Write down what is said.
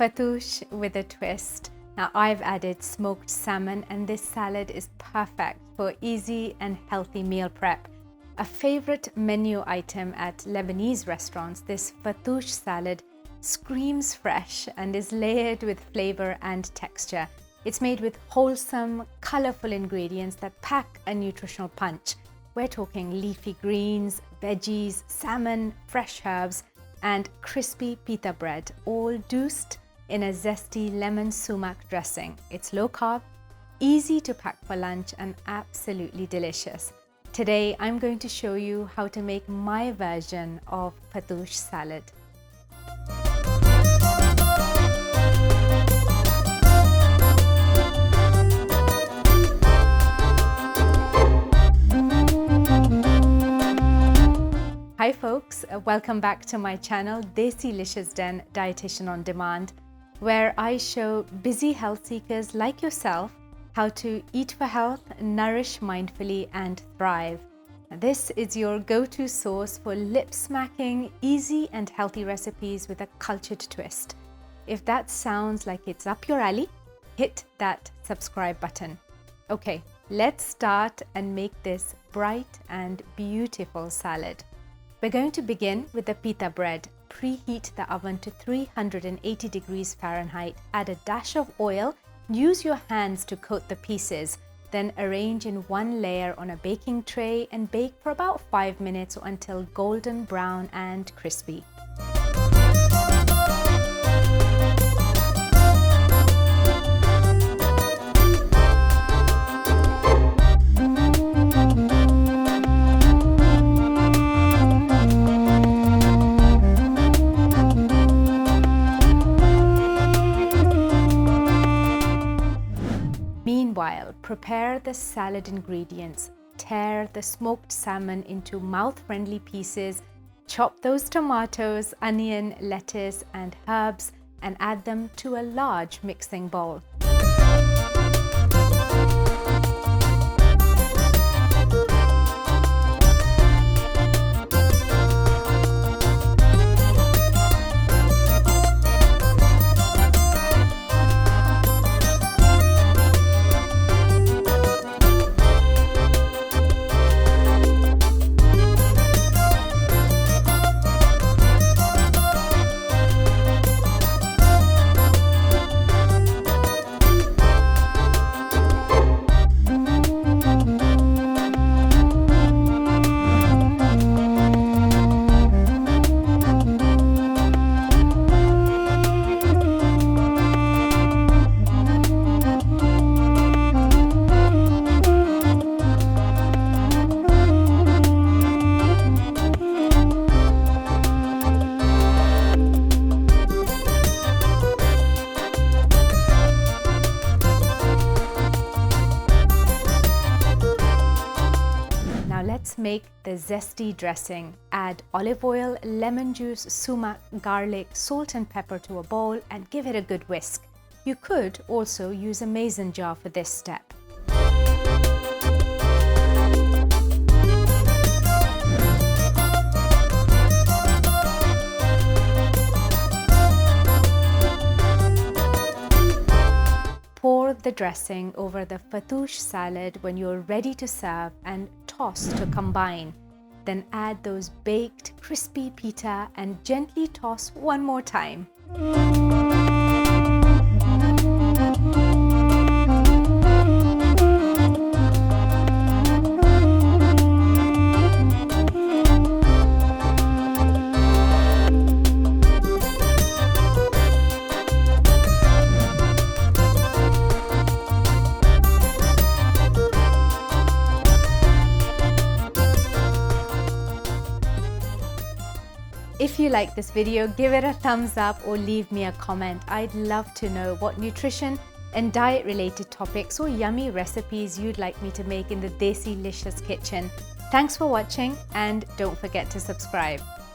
Fattoush with a twist. Now I've added smoked salmon, and this salad is perfect for easy and healthy meal prep. A favorite menu item at Lebanese restaurants, this fattoush salad screams fresh and is layered with flavor and texture. It's made with wholesome, colorful ingredients that pack a nutritional punch. We're talking leafy greens, veggies, salmon, fresh herbs, and crispy pita bread, all doused in a zesty lemon sumac dressing. It's low carb, easy to pack for lunch, and absolutely delicious. Today, I'm going to show you how to make my version of fattoush salad. Hi folks, welcome back to my channel, Desilicious Den Dietitian on Demand, where I show busy health seekers like yourself how to eat for health, nourish mindfully, and thrive. This is your go-to source for lip-smacking, easy and healthy recipes with a cultured twist. If that sounds like it's up your alley, hit that subscribe button. Okay, let's start and make this bright and beautiful salad. We're going to begin with the pita bread. Preheat the oven to 380 degrees Fahrenheit. Add a dash of oil. Use your hands to coat the pieces. Then arrange in one layer on a baking tray and bake for about 5 minutes or until golden brown and crispy. Meanwhile, prepare the salad ingredients. Tear the smoked salmon into mouth-friendly pieces. Chop those tomatoes, onion, lettuce, and herbs and add them to a large mixing bowl. Let's make the zesty dressing. Add olive oil, lemon juice, sumac, garlic, salt and pepper to a bowl and give it a good whisk. You could also use a mason jar for this step. Pour the dressing over the fattoush salad when you're ready to serve and toss to combine. Then add those baked, crispy pita and gently toss one more time. If you like this video, give it a thumbs up or leave me a comment. I'd love to know what nutrition and diet related topics or yummy recipes you'd like me to make in the Desilicious kitchen. Thanks for watching and don't forget to subscribe.